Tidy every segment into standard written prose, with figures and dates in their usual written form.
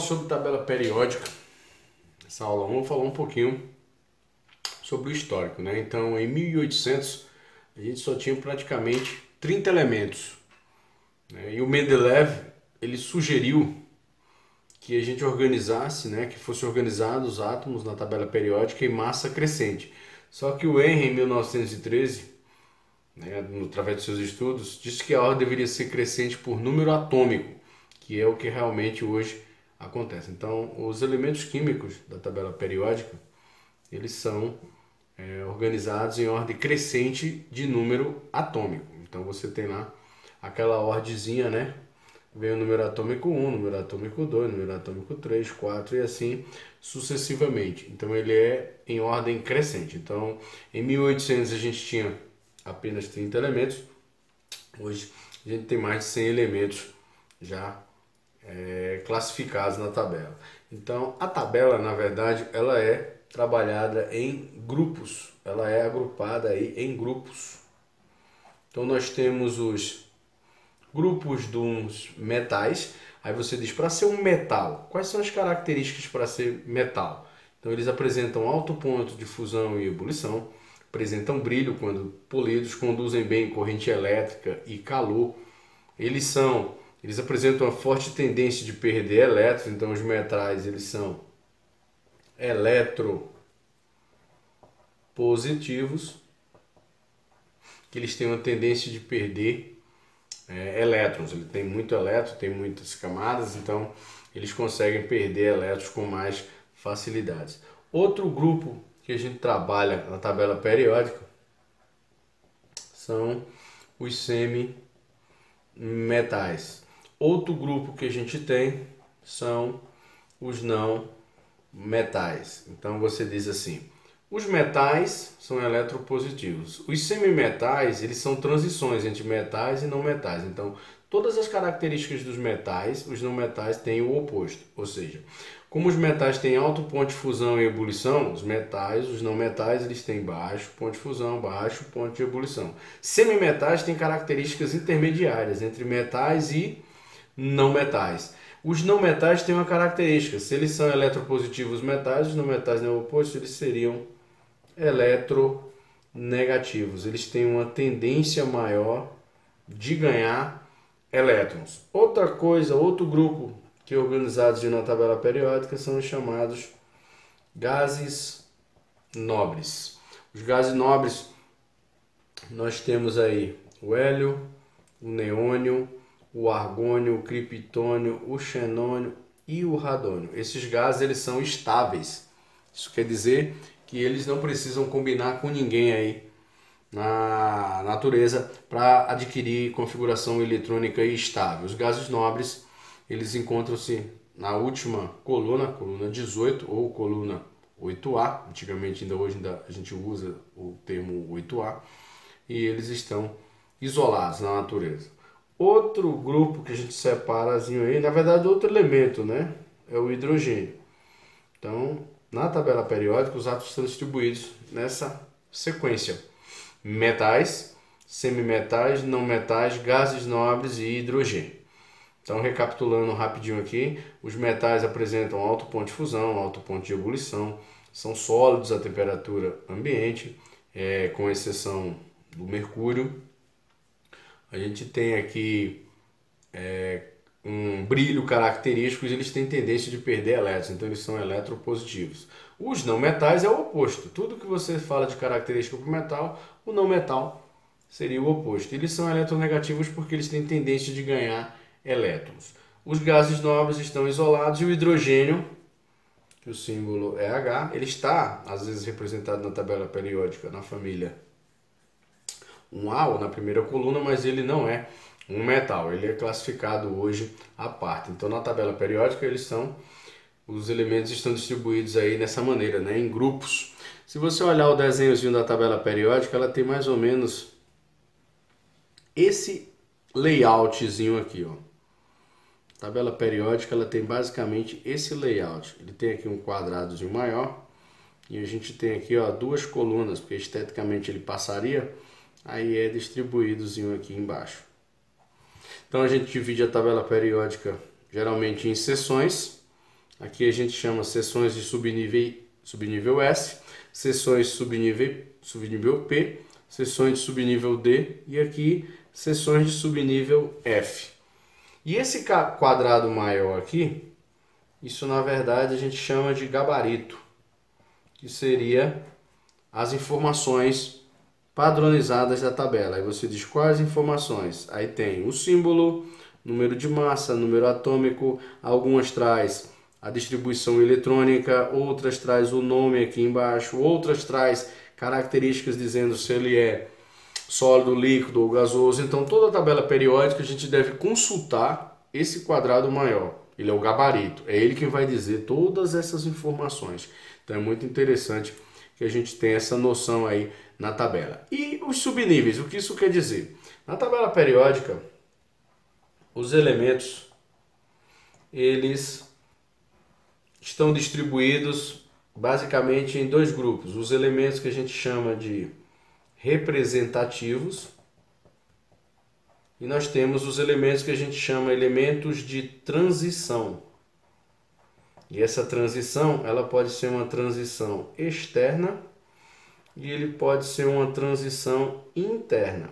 sobre tabela periódica. Essa aula 1 eu vou falar um pouquinho sobre o histórico, né? Então, em 1800, a gente só tinha praticamente 30 elementos, né? E o Mendeleev, ele sugeriu que a gente organizasse, né, que fosse organizado os átomos na tabela periódica em massa crescente. Só que o Henry, em 1913, né, através de seus estudos, disse que a ordem deveria ser crescente por número atômico, que é o que realmente hoje acontece. Então, os elementos químicos da tabela periódica, eles são organizados em ordem crescente de número atômico. Então, você tem lá aquela ordezinha, né? Vem o número atômico 1, número atômico 2, número atômico 3, 4 e assim sucessivamente. Então, ele é em ordem crescente. Então, em 1800 a gente tinha apenas 30 elementos. Hoje a gente tem mais de 100 elementos já classificados na tabela. Então, a tabela, na verdade, ela é trabalhada em grupos. Ela é agrupada aí em grupos. Então, nós temos os grupos dos metais. Aí você diz, para ser um metal, quais são as características para ser metal? Então, eles apresentam alto ponto de fusão e ebulição, apresentam brilho quando polidos, conduzem bem corrente elétrica e calor. Eles apresentam uma forte tendência de perder elétrons. Então, os metais, eles são eletropositivos, que eles têm uma tendência de perder elétrons. Ele tem muito elétron, tem muitas camadas, então eles conseguem perder elétrons com mais facilidade. Outro grupo que a gente trabalha na tabela periódica são os semimetais. Outro grupo que a gente tem são os não metais. Então você diz assim: os metais são eletropositivos. Os semimetais, eles são transições entre metais e não metais. Então, todas as características dos metais, os não metais têm o oposto. Ou seja, como os metais têm alto ponto de fusão e ebulição, os não metais, eles têm baixo ponto de fusão, baixo ponto de ebulição. Semimetais têm características intermediárias entre metais e não metais. Os não metais têm uma característica: se eles são eletropositivos metais, os não metais não opostos, eles seriam eletronegativos. Eles têm uma tendência maior de ganhar elétrons. Outra coisa, outro grupo que é organizados na tabela periódica são os chamados gases nobres. Os gases nobres, nós temos aí o hélio, o neônio, o argônio, o criptônio, o xenônio e o radônio. Esses gases, eles são estáveis. Isso quer dizer que eles não precisam combinar com ninguém aí na natureza para adquirir configuração eletrônica estável. Os gases nobres, eles encontram-se na última coluna, coluna 18 ou coluna 8A. Antigamente, hoje a gente usa o termo 8A. E eles estão isolados na natureza. Outro grupo que a gente separa aí, na verdade outro elemento, né? É o hidrogênio. Então, na tabela periódica, os átomos estão distribuídos nessa sequência: metais, semimetais, não metais, gases nobres e hidrogênio. Então, recapitulando rapidinho aqui, os metais apresentam alto ponto de fusão, alto ponto de ebulição, são sólidos à temperatura ambiente, com exceção do mercúrio. A gente tem aqui um brilho característico e eles têm tendência de perder elétrons, então eles são eletropositivos. Os não metais é o oposto. Tudo que você fala de característica para o metal, o não metal seria o oposto. Eles são eletronegativos porque eles têm tendência de ganhar elétrons. Os gases nobres estão isolados e o hidrogênio, que o símbolo é H, ele está às vezes representado na tabela periódica na família 1A ou na primeira coluna, mas ele não é um metal, ele é classificado hoje à parte. Então, na tabela periódica, os elementos estão distribuídos aí dessa maneira, né, em grupos. Se você olhar o desenhozinho da tabela periódica, ela tem mais ou menos esse layoutzinho aqui, ó. A tabela periódica, ela tem basicamente esse layout. Ele tem aqui um quadradozinho maior e a gente tem aqui, ó, duas colunas, porque esteticamente ele passaria, aí é distribuídozinho aqui embaixo. Então a gente divide a tabela periódica geralmente em seções. Aqui a gente chama seções de subnível S, seções de subnível P, seções de subnível D e aqui seções de subnível F. E esse quadrado maior aqui, isso na verdade a gente chama de gabarito, que seria as informações padronizadas da tabela. Aí você diz quais informações. Aí tem o símbolo, número de massa, número atômico, algumas traz a distribuição eletrônica, outras traz o nome aqui embaixo, outras traz características dizendo se ele é sólido, líquido ou gasoso. Então toda a tabela periódica a gente deve consultar esse quadrado maior. Ele é o gabarito, é ele quem vai dizer todas essas informações. Então é muito interessante que a gente tenha essa noção aí na tabela. E os subníveis, o que isso quer dizer? Na tabela periódica, os elementos, eles estão distribuídos basicamente em dois grupos. Os elementos que a gente chama de representativos e nós temos os elementos que a gente chama elementos de transição. E essa transição, ela pode ser uma transição externa e ele pode ser uma transição interna.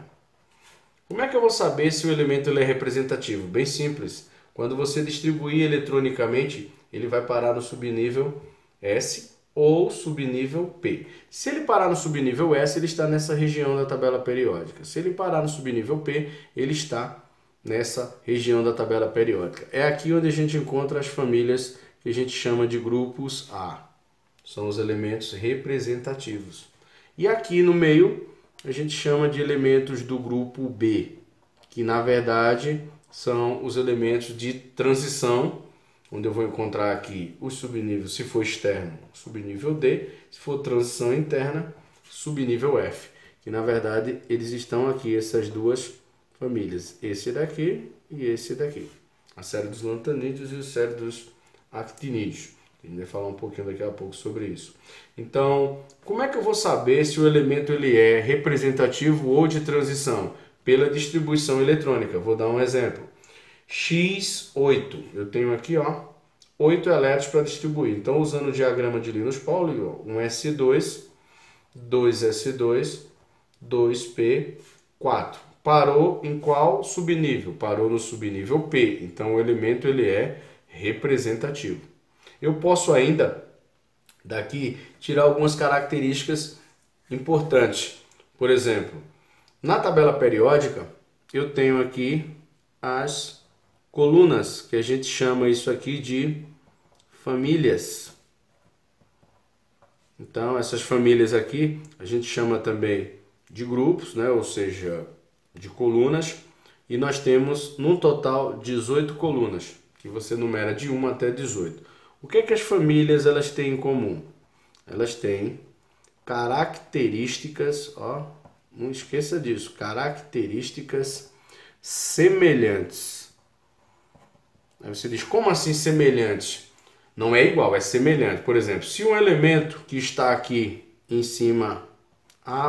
Como é que eu vou saber se o elemento ele é representativo? Bem simples. Quando você distribuir eletronicamente, ele vai parar no subnível S ou subnível P. Se ele parar no subnível S, ele está nessa região da tabela periódica. Se ele parar no subnível P, ele está nessa região da tabela periódica. É aqui onde a gente encontra as famílias que a gente chama de grupos A. São os elementos representativos. E aqui no meio, a gente chama de elementos do grupo B, que na verdade são os elementos de transição, onde eu vou encontrar aqui os subníveis, se for externo, subnível D, se for transição interna, subnível F, que na verdade eles estão aqui, essas duas famílias, esse daqui e esse daqui, a série dos lantanídeos e a série dos actinídeos. A gente vai falar um pouquinho daqui a pouco sobre isso. Então, como é que eu vou saber se o elemento ele é representativo ou de transição? Pela distribuição eletrônica. Vou dar um exemplo. X8. Eu tenho aqui, 8 elétrons para distribuir. Então, usando o diagrama de Linus Pauling, um S2, 2S2, 2P, 4. Parou em qual subnível? Parou no subnível P. Então, o elemento ele é representativo. Eu posso ainda, daqui, tirar algumas características importantes. Por exemplo, na tabela periódica, eu tenho aqui as colunas, que a gente chama isso aqui de famílias. Então, essas famílias aqui, a gente chama também de grupos, né? Ou seja, de colunas. E nós temos, no total, 18 colunas, que você numera de 1 até 18. O que é que as famílias elas têm em comum? Elas têm características, não esqueça disso, características semelhantes. Aí você diz, como assim semelhantes? Não é igual, é semelhante. Por exemplo, se um elemento que está aqui em cima,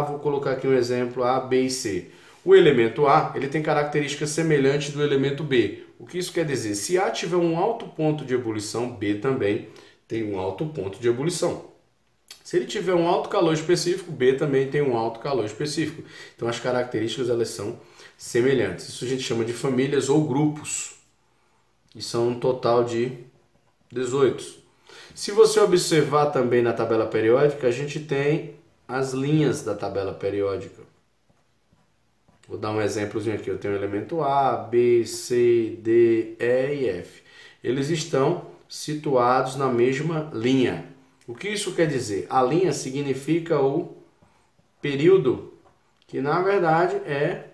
vou colocar aqui um exemplo, A, B e C. O elemento A, ele tem características semelhantes do elemento B. O que isso quer dizer? Se A tiver um alto ponto de ebulição, B também tem um alto ponto de ebulição. Se ele tiver um alto calor específico, B também tem um alto calor específico. Então as características elas são semelhantes. Isso a gente chama de famílias ou grupos. E são um total de 18. Se você observar também na tabela periódica, a gente tem as linhas da tabela periódica. Vou dar um exemplozinho aqui. Eu tenho o elemento A, B, C, D, E e F. Eles estão situados na mesma linha. O que isso quer dizer? A linha significa o período, que na verdade é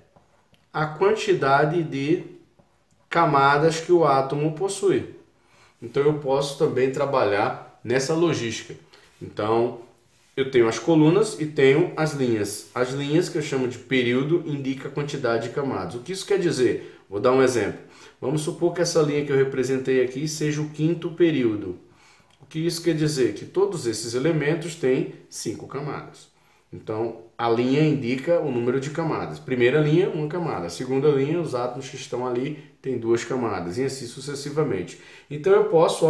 a quantidade de camadas que o átomo possui. Então eu posso também trabalhar nessa logística. Então eu tenho as colunas e tenho as linhas. As linhas, que eu chamo de período, indica a quantidade de camadas. O que isso quer dizer? Vou dar um exemplo. Vamos supor que essa linha que eu representei aqui seja o quinto período. O que isso quer dizer? Que todos esses elementos têm 5 camadas. Então, a linha indica o número de camadas. Primeira linha, 1 camada. Segunda linha, os átomos que estão ali têm 2 camadas. E assim sucessivamente. Então, eu posso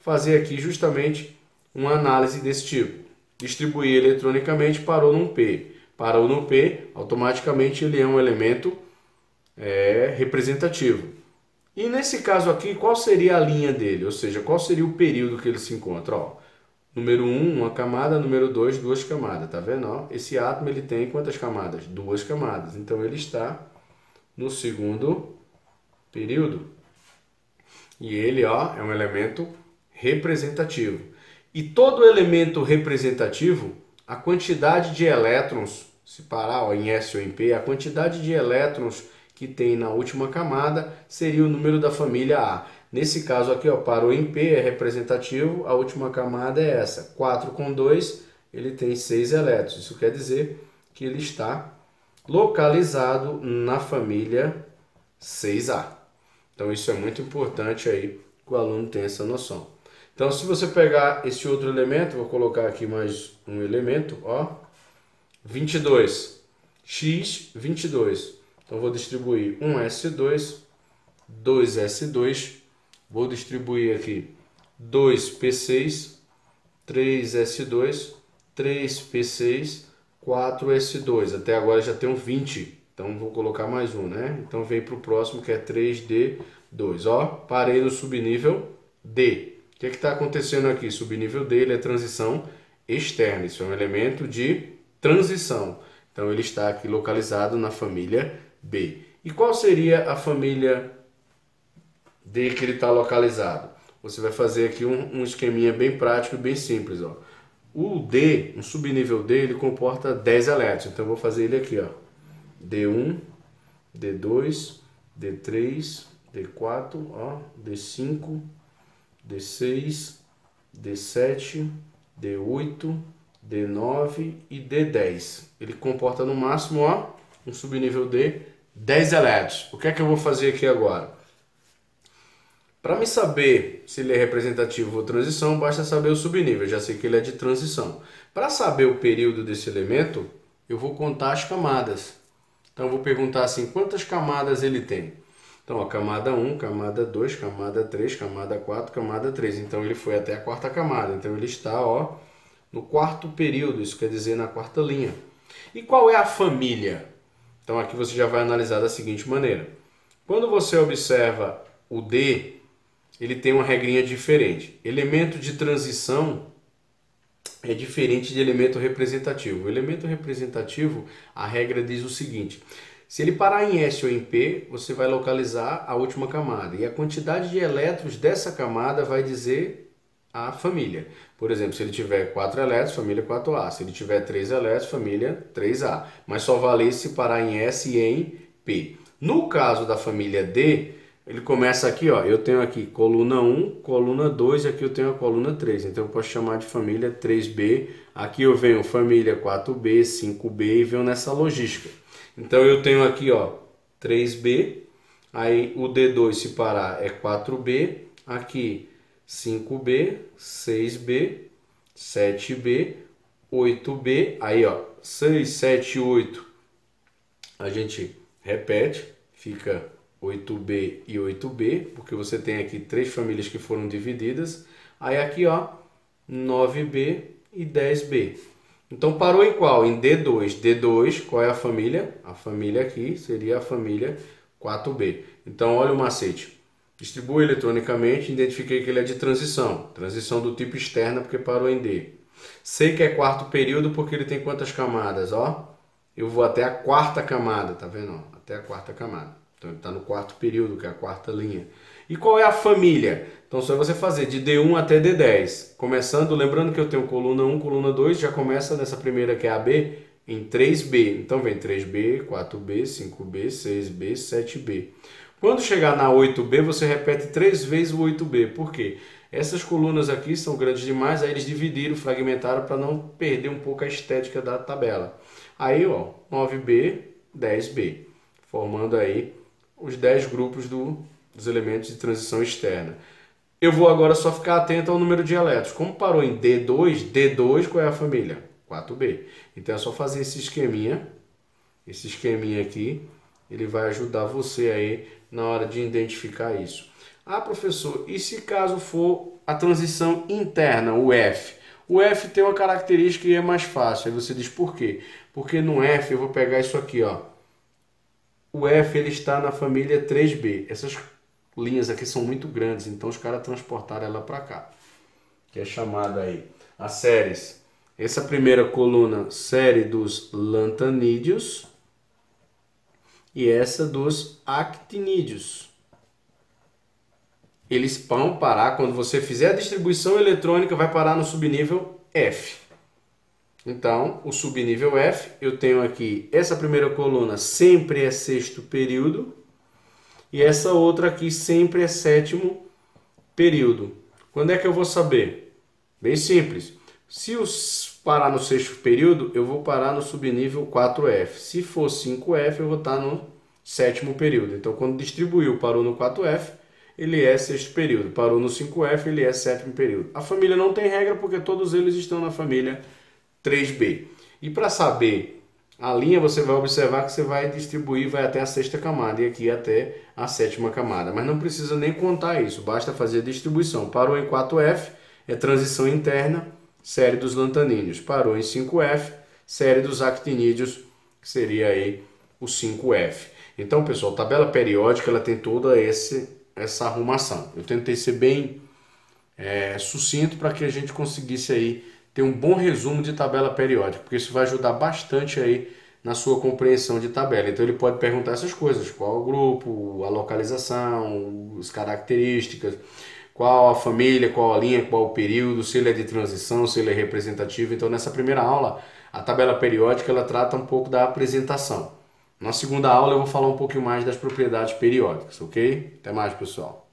fazer aqui justamente uma análise desse tipo. Distribuir eletronicamente, parou num P. Parou no P, automaticamente ele é um elemento representativo. E nesse caso aqui, qual seria a linha dele? Ou seja, qual seria o período que ele se encontra? Ó, número 1, uma camada. Número 2, duas camadas. Tá vendo? Ó, esse átomo ele tem quantas camadas? Duas camadas. Então ele está no segundo período. E ele, ó, é um elemento representativo. E todo elemento representativo, a quantidade de elétrons, se parar ó, em S ou em P, a quantidade de elétrons que tem na última camada seria o número da família A. Nesse caso aqui, ó, parou em P, é representativo, a última camada é essa. 4 com 2, ele tem 6 elétrons. Isso quer dizer que ele está localizado na família 6A. Então isso é muito importante aí que o aluno tenha essa noção. Então se você pegar esse outro elemento, vou colocar aqui mais um elemento, ó, 22, x 22. Então vou distribuir 1s2, 2s2, vou distribuir aqui 2p6, 3s2, 3p6, 4s2. Até agora já tenho 20. Então vou colocar mais um, né? Então vem para o próximo que é 3D2. Ó, parei no subnível D. O que está acontecendo aqui? Subnível D ele é transição externa. Isso é um elemento de transição. Então ele está aqui localizado na família B. E qual seria a família D que ele está localizado? Você vai fazer aqui um esqueminha bem prático e bem simples. Ó. O D, um subnível D, ele comporta 10 elétrons. Então eu vou fazer ele aqui, ó. D1, D2, D3, D4, ó, D5, D6, D7, D8, D9 e D10. Ele comporta no máximo, ó, um subnível D, 10 elétrons. O que é que eu vou fazer aqui agora? Para me saber se ele é representativo ou transição, basta saber o subnível. Eu já sei que ele é de transição. Para saber o período desse elemento, eu vou contar as camadas. Então, eu vou perguntar assim, quantas camadas ele tem? Então, ó, camada 1, camada 2, camada 3, camada 4, camada 3. Então, ele foi até a quarta camada. Então, ele está ó, no quarto período, isso quer dizer na quarta linha. E qual é a família? Então, aqui você já vai analisar da seguinte maneira. Quando você observa o D, ele tem uma regrinha diferente. Elemento de transição é diferente de elemento representativo. O elemento representativo, a regra diz o seguinte: se ele parar em S ou em P, você vai localizar a última camada. E a quantidade de elétrons dessa camada vai dizer a família. Por exemplo, se ele tiver 4 elétrons, família 4A. Se ele tiver 3 elétrons, família 3A. Mas só vale se parar em S e em P. No caso da família D, ele começa aqui, ó, eu tenho aqui coluna 1, coluna 2, e aqui eu tenho a coluna 3. Então eu posso chamar de família 3B. Aqui eu venho família 4B, 5B e venho nessa logística. Então eu tenho aqui, ó, 3B, aí o D2 se parar é 4B, aqui 5B, 6B, 7B, 8B, aí ó, 6, 7, 8, a gente repete, fica 8B e 8B, porque você tem aqui 3 famílias que foram divididas. Aí aqui, ó, 9B e 10B. Então parou em qual? Em D2. D2, qual é a família? A família aqui seria a família 4B. Então olha o macete. Distribui eletronicamente, identifiquei que ele é de transição. Transição do tipo externa porque parou em D. Sei que é quarto período porque ele tem quantas camadas? Ó, eu vou até a quarta camada, tá vendo? Até a quarta camada. Então ele está no quarto período, que é a quarta linha. E qual é a família? Então só você fazer de D1 até D10. Começando, lembrando que eu tenho coluna 1, coluna 2, já começa nessa primeira que é a B, em 3B. Então vem 3B, 4B, 5B, 6B, 7B. Quando chegar na 8B, você repete 3 vezes o 8B. Por quê? Essas colunas aqui são grandes demais, aí eles dividiram, fragmentaram para não perder um pouco a estética da tabela. Aí, ó, 9B, 10B, formando aí os 10 grupos dos elementos de transição externa. Eu vou agora só ficar atento ao número de elétrons. Como parou em D2, D2 qual é a família? 4B. Então é só fazer esse esqueminha aqui, ele vai ajudar você aí na hora de identificar isso. Ah, professor, e se caso for a transição interna, o F? O F tem uma característica e é mais fácil. Aí você diz por quê? Porque no F eu vou pegar isso aqui, ó. O F ele está na família 3B. Essas linhas aqui são muito grandes, então os caras transportaram ela para cá. Que é chamada aí as séries. Essa primeira coluna, série dos lantanídeos, e essa dos actinídeos. Eles vão parar, quando você fizer a distribuição eletrônica, vai parar no subnível F. Então, o subnível F, eu tenho aqui, essa primeira coluna sempre é sexto período, e essa outra aqui sempre é sétimo período. Quando é que eu vou saber? Bem simples. Se eu parar no sexto período, eu vou parar no subnível 4F. Se for 5F, eu vou estar no sétimo período. Então, quando distribuiu, parou no 4F, ele é sexto período. Parou no 5F, ele é sétimo período. A família não tem regra porque todos eles estão na família 3B. E para saber a linha, você vai observar que você vai distribuir, vai até a sexta camada e aqui até a sétima camada. Mas não precisa nem contar isso, basta fazer a distribuição. Parou em 4F, é transição interna, série dos lantanídeos. Parou em 5F, série dos actinídeos, que seria aí o 5F. Então, pessoal, tabela periódica ela tem toda essa arrumação. Eu tentei ser bem sucinto para que a gente conseguisse aí ter um bom resumo de tabela periódica, porque isso vai ajudar bastante aí na sua compreensão de tabela. Então ele pode perguntar essas coisas: qual o grupo, a localização, as características, qual a família, qual a linha, qual o período, se ele é de transição, se ele é representativo. Então nessa primeira aula, a tabela periódica ela trata um pouco da apresentação. Na segunda aula eu vou falar um pouquinho mais das propriedades periódicas, ok? Até mais, pessoal.